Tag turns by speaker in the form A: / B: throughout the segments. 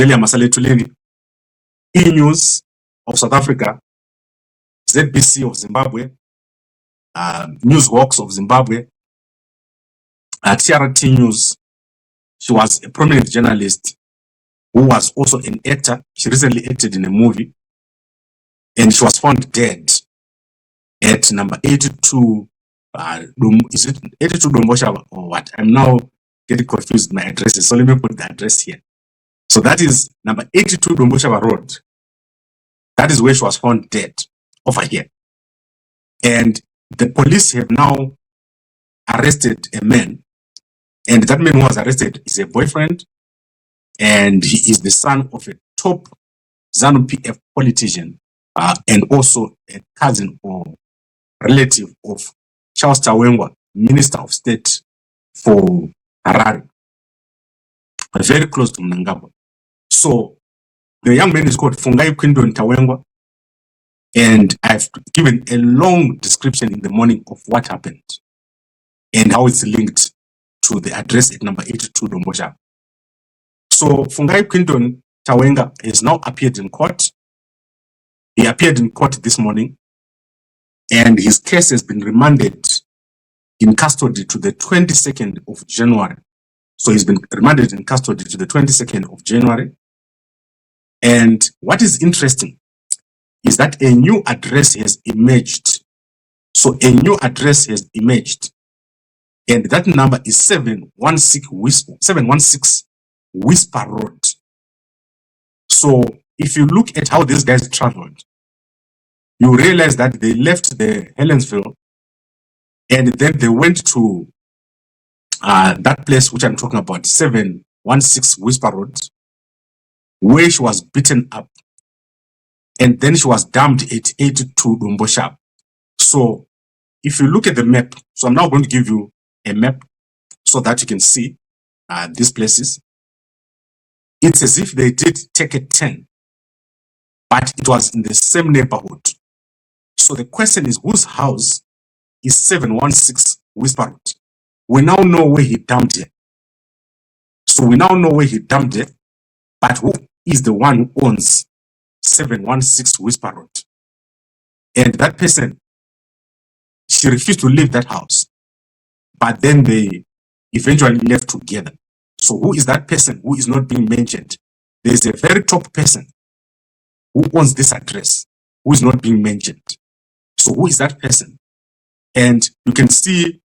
A: Cordelia Masalethulini, E-News of South Africa, ZBC of Zimbabwe, Newswalks of Zimbabwe, TRT News. She was a prominent journalist who was also an actor. She recently acted in a movie, and she was found dead at number 82. Is it 82 Domboshava or what? I'm now getting confused with my addresses, so let me put the address here. So that is number 82 Domboshava Road. That is where she was found dead, over here. And the police have now arrested a man, and that man who was arrested is a boyfriend, and he is the son of a top ZANU-PF politician, and also a cousin or relative of Tawengwa, Minister of State for Harare, very close to Mnangagwa. So the young man is called Fungai Clinton Tawengwa, and I've given a long description in the morning of what happened and how it's linked to the address at number 82 Domboshava. So Fungai Clinton Tawengwa has now appeared in court. He appeared in court this morning, and his case has been remanded in custody to the 22nd of January. So he's been remanded in custody to the 22nd of January. And what is interesting is that a new address has emerged. So a new address has emerged, and that number is 716 Whisper Road. So if you look at how these guys traveled, you realize that they left the Helensvale, and then they went to that place which I'm talking about, 716 Whisper Road, where she was beaten up, and then she was dumped at 82 Domboshava. So if you look at the map, so I'm now going to give you a map so that you can see these places. It's as if they did take a turn, but it was in the same neighborhood. So the question is, whose house is 716 Whisper Road? We now know where he dumped her. So we now know where he dumped her, but who is the one who owns 716 Whisper Road? And that person, she refused to leave that house, but then they eventually left together. So who is that person who is not being mentioned? There's a very top person who owns this address who is not being mentioned. So who is that person? And you can see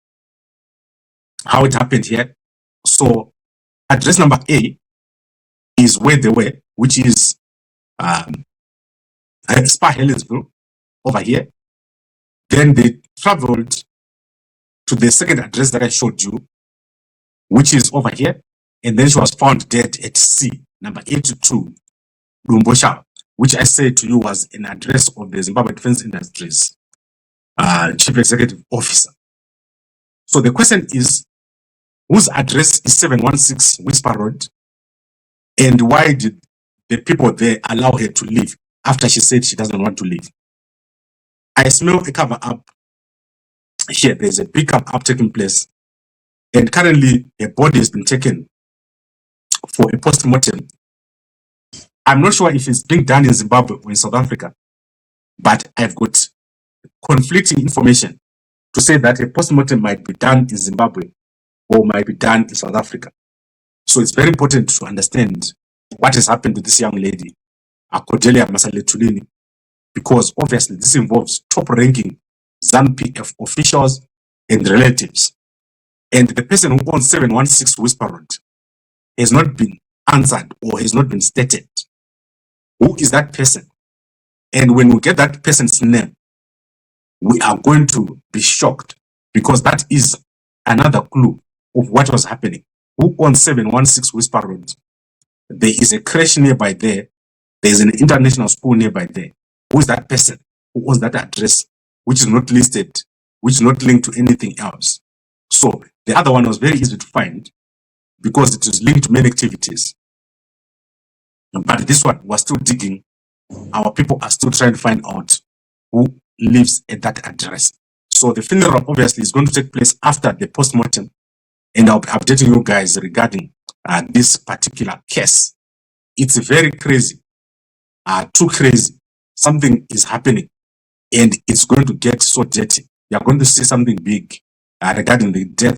A: how it happened here. So address number A is where they were, which is Spa Helensvale over here. Then they traveled to the second address that I showed you, which is over here. And then she was found dead at C, number 82 Domboshava, which I said to you was an address of the Zimbabwe Defense Industries Chief Executive Officer. So the question is, whose address is 716 Whisper Road, and why did the people there allow her to leave after she said she doesn't want to leave? I smell a cover up here. There's a big cover up taking place, and currently a body has been taken for a post-mortem. I'm not sure if it's being done in Zimbabwe or in South Africa, but I've got conflicting information to say that a post-mortem might be done in Zimbabwe or might be done in South Africa. So it's very important to understand what has happened to this young lady, Cordelia Masalethulini, because obviously this involves top-ranking ZANU-PF officials and relatives. And the person who owns 716 Whisper Road has not been answered or has not been stated. Who is that person? And when we get that person's name, we are going to be shocked, because that is another clue of what was happening. Who owns 716 Whisper Road? There is a crash nearby there. There is an international school nearby there. Who is that person who owns that address, which is not listed, which is not linked to anything else? So the other one was very easy to find because it is linked to many activities. But this one was still digging. Our people are still trying to find out who lives at that address. So the funeral obviously is going to take place after the post-mortem, and I'll be updating you guys regarding this particular case. it's very crazy, too crazy. Something is happening and it's going to get so dirty. You're going to see something big regarding the death